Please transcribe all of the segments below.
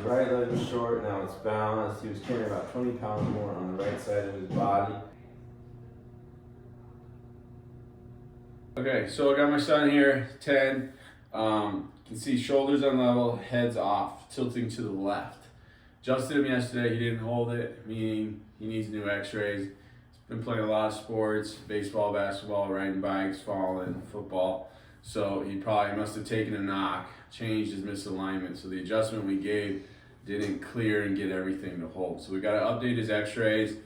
right leg was short, now it's balanced. He was carrying about 20 pounds more on the right side of his body. Okay, so I got my son here, 10. You can see shoulders on level, heads off, tilting to the left. Adjusted him yesterday, he didn't hold it, meaning he needs new x-rays. He's been playing a lot of sports, baseball, basketball, riding bikes, falling, football. So he probably must have taken a knock, changed his misalignment. So the adjustment we gave didn't clear and get everything to hold. So we got to update his x-rays.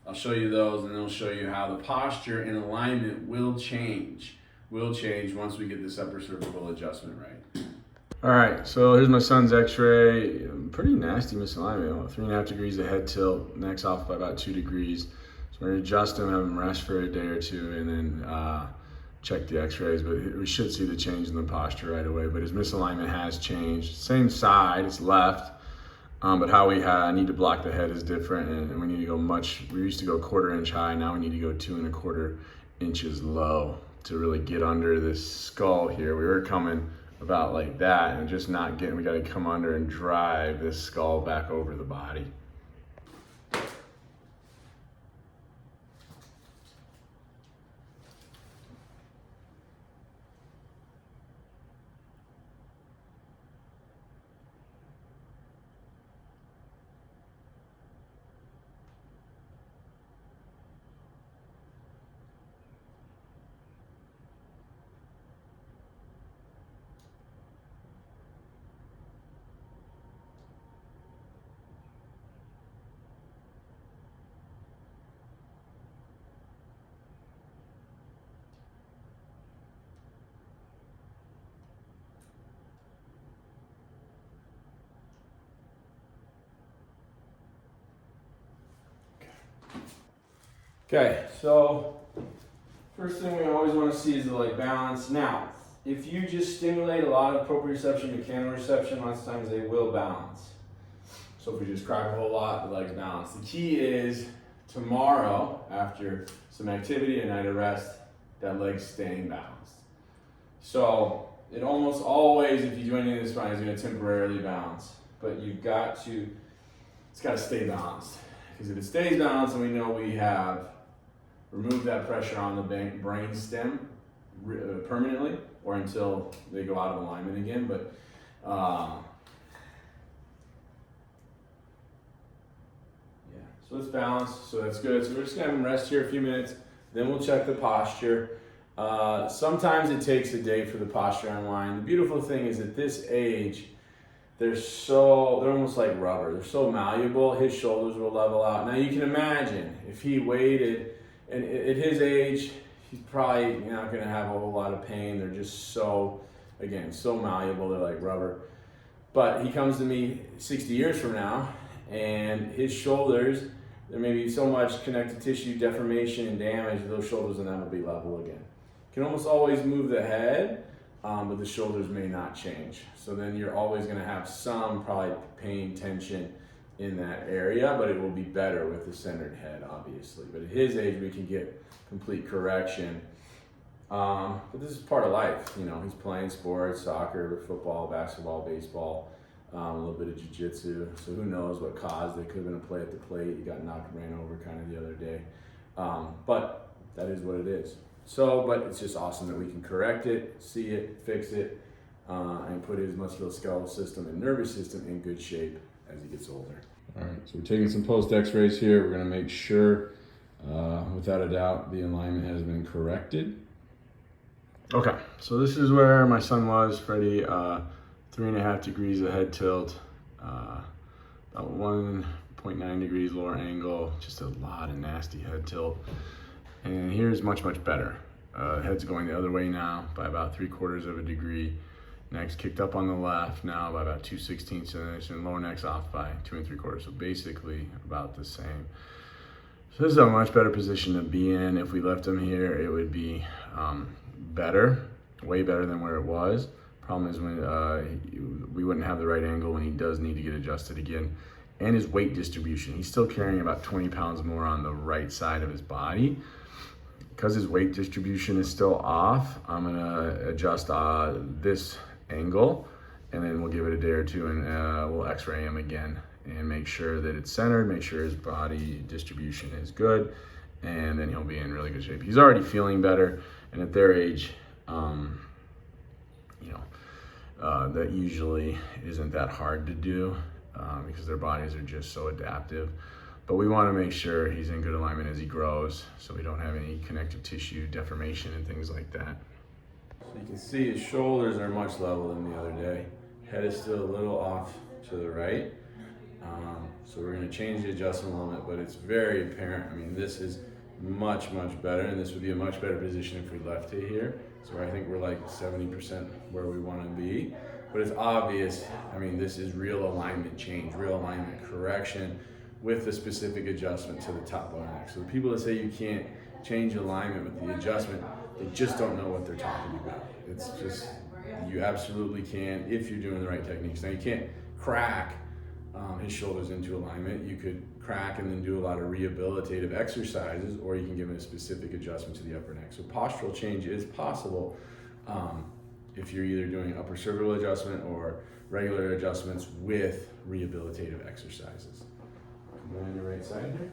I'll show you those, and then I'll show you how the posture and alignment will change once we get this upper cervical adjustment right. All right, so here's my son's x-ray. Pretty nasty misalignment, 3.5 degrees of head tilt, neck's off by about 2 degrees. So we're gonna adjust him, have him rest for a day or two, and then check the x-rays, but we should see the change in the posture right away. But his misalignment has changed. Same side, it's left, but how we need to block the head is different, and we need to go we used to go 1/4 inch high, now we need to go 2 1/4 inches low to really get under this skull here. We were coming about like that and just not getting, we got to come under and drive this skull back over the body. Okay, so first thing we always want to see is the leg balance. Now, if you just stimulate a lot of proprioception, mechanoreception, lots of times they will balance. So if we just crack a whole lot, the leg's balanced. The key is tomorrow, after some activity, a night of rest, that leg's staying balanced. So it almost always, if you do anything in the spine, is going to temporarily balance. But it's got to stay balanced. Because if it stays balanced, and we know we have removed that pressure on the brain stem permanently, or until they go out of alignment again. But yeah, so it's balanced, so that's good. So we're just gonna have them rest here a few minutes, then we'll check the posture. Sometimes it takes a day for the posture to unwind. The beautiful thing is at this age, they're almost like rubber. They're so malleable, his shoulders will level out. Now you can imagine if he waited, and at his age, he's probably not gonna have a whole lot of pain. They're just so malleable, they're like rubber. But he comes to me 60 years from now, and his shoulders, there may be so much connective tissue deformation and damage, those shoulders will never be level again. You can almost always move the head, but the shoulders may not change. So then you're always gonna have some probably pain, tension in that area, but it will be better with the centered head, obviously. But at his age, we can get complete correction. But this is part of life, you know, he's playing sports, soccer, football, basketball, baseball, a little bit of jiu-jitsu. So who knows what caused it. Could have been a play at the plate, he got knocked, ran over kind of the other day. But that is what it is. So, but it's just awesome that we can correct it, see it, fix it, and put his musculoskeletal system and nervous system in good shape as he gets older. All right, so we're taking some post x-rays here. We're gonna make sure, without a doubt, the alignment has been corrected. Okay, so this is where my son was, Freddie, 3.5 degrees of head tilt, about 1.9 degrees lower angle, just a lot of nasty head tilt. And here's much, much better. Head's going the other way now by about 3/4 of a degree. Neck's kicked up on the left now by about 2/16 of an inch, and lower neck's off by 2 3/4. So basically about the same. So this is a much better position to be in. If we left him here, it would be better, way better than where it was. Problem is when we wouldn't have the right angle when he does need to get adjusted again. And his weight distribution. He's still carrying about 20 pounds more on the right side of his body. Because his weight distribution is still off, I'm gonna adjust this angle and then we'll give it a day or two, and we'll x-ray him again and make sure that it's centered, make sure his body distribution is good, and then he'll be in really good shape. He's already feeling better, and at their age, that usually isn't that hard to do because their bodies are just so adaptive. But we want to make sure he's in good alignment as he grows, so we don't have any connective tissue deformation and things like that. So you can see his shoulders are much leveler than the other day. Head is still a little off to the right. So we're going to change the adjustment limit, but it's very apparent. I mean, this is much, much better, and this would be a much better position if we left it here. So I think we're like 70% where we want to be. But it's obvious, I mean, this is real alignment change, real alignment correction with the specific adjustment to the top of the neck. So the people that say you can't change alignment with the adjustment, they just don't know what they're talking about. It's just, you absolutely can if you're doing the right techniques. Now you can't crack his shoulders into alignment. You could crack and then do a lot of rehabilitative exercises, or you can give him a specific adjustment to the upper neck. So postural change is possible if you're either doing upper cervical adjustment or regular adjustments with rehabilitative exercises. Come on the right side here.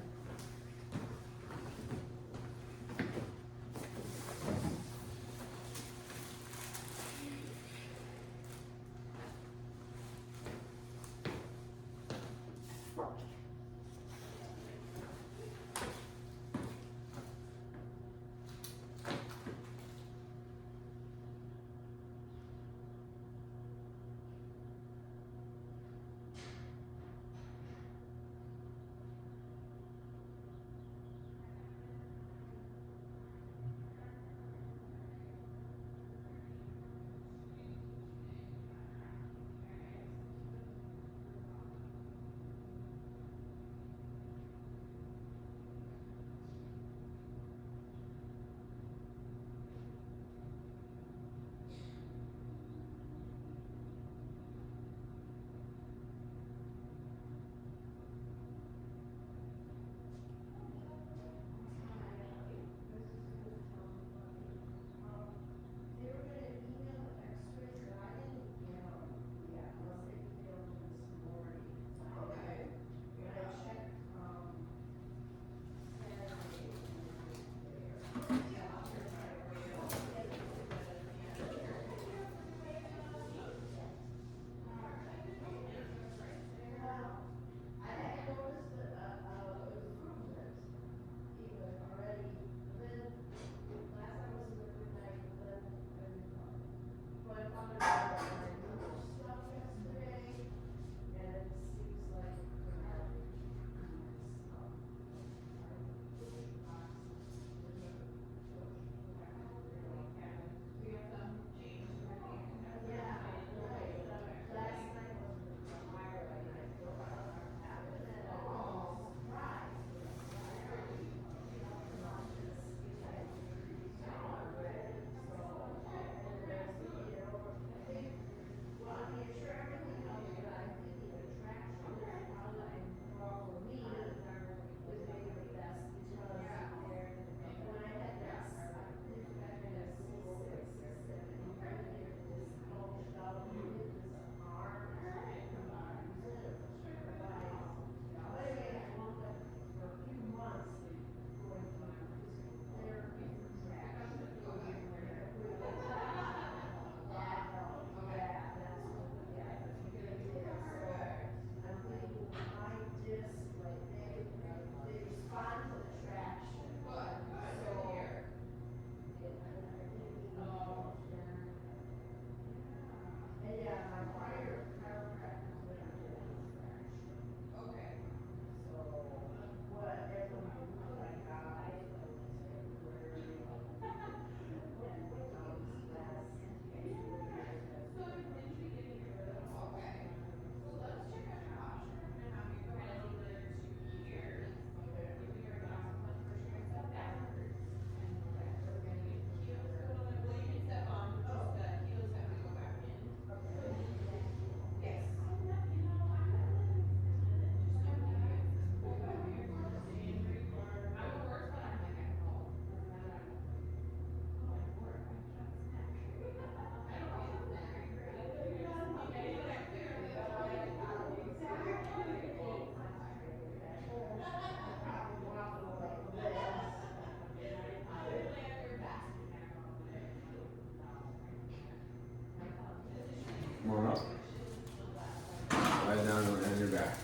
back.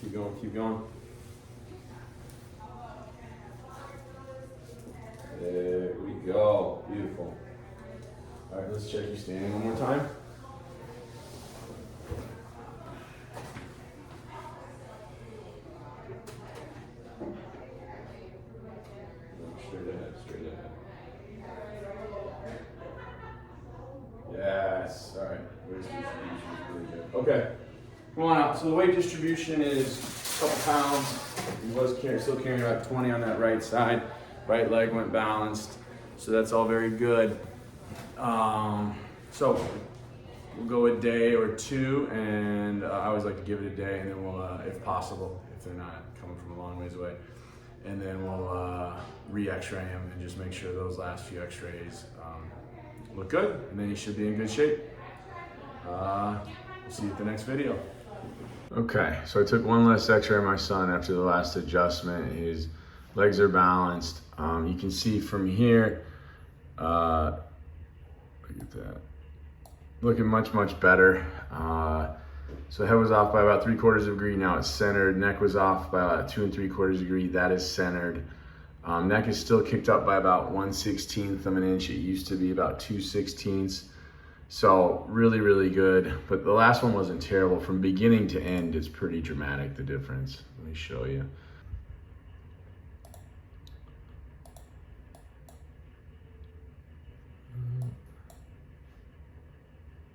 Keep going, keep going. There we go, beautiful. All right, let's check you standing one more time. Straight ahead, straight ahead. Yes, all right, weight distribution is really good. Okay, come on out. So the weight distribution is a couple pounds. He was still carrying about 20 on that right side. Right leg went balanced, so that's all very good. So we'll go a day or two, and I always like to give it a day, and then we'll, if possible, if they're not coming from a long ways away, and then we'll re-x-ray him and just make sure those last few x-rays look good, and then he should be in good shape. We'll see you at the next video. Okay, so I took one last x-ray of my son after the last adjustment. His legs are balanced. You can see from here, look at that, looking much, much better. So head was off by about 3/4 of a degree, now it's centered. Neck was off by about 2 3/4 degree, that is centered. Neck is still kicked up by about 1/16 of an inch. It used to be about 2/16. So really, really good. But the last one wasn't terrible. From beginning to end, it's pretty dramatic, the difference. Let me show you.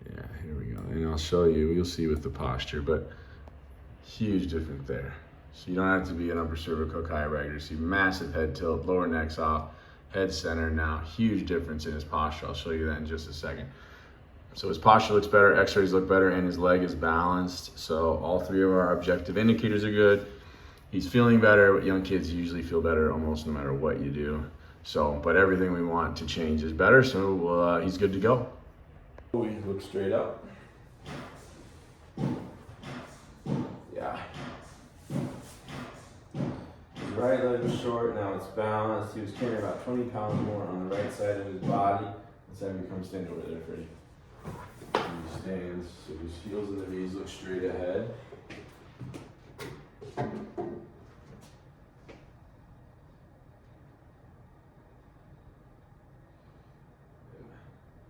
Yeah, here we go. And I'll show you, you'll see with the posture, but huge difference there. So you don't have to be an upper cervical chiropractor. See massive head tilt, lower neck's off, head center now. Huge difference in his posture. I'll show you that in just a second. So his posture looks better, x-rays look better, and his leg is balanced. So all three of our objective indicators are good. He's feeling better. Young kids usually feel better almost no matter what you do. So, but everything we want to change is better, so he's good to go. We look straight up. Yeah. His right leg was short, now it's balanced. He was carrying about 20 pounds more on the right side of his body. Let's have him come stand over there, Freddie. He stands, so his heels and the knees look straight ahead.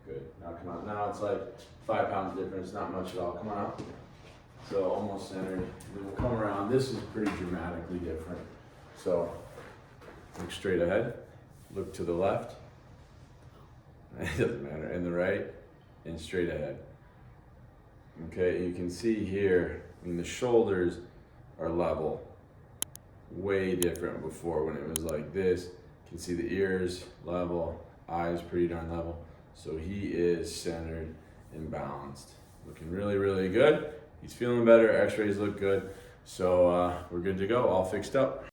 Good. Now come on. Now it's like 5 pounds difference, not much at all. Come on out. So almost centered. Then we'll come around. This is pretty dramatically different. So look straight ahead. Look to the left. It doesn't matter. And the right. And straight ahead. Okay, you can see here, I mean, the shoulders are level. Way different before when it was like this. You can see the ears level, eyes pretty darn level. So he is centered and balanced. Looking really, really good. He's feeling better, x-rays look good. So we're good to go, all fixed up.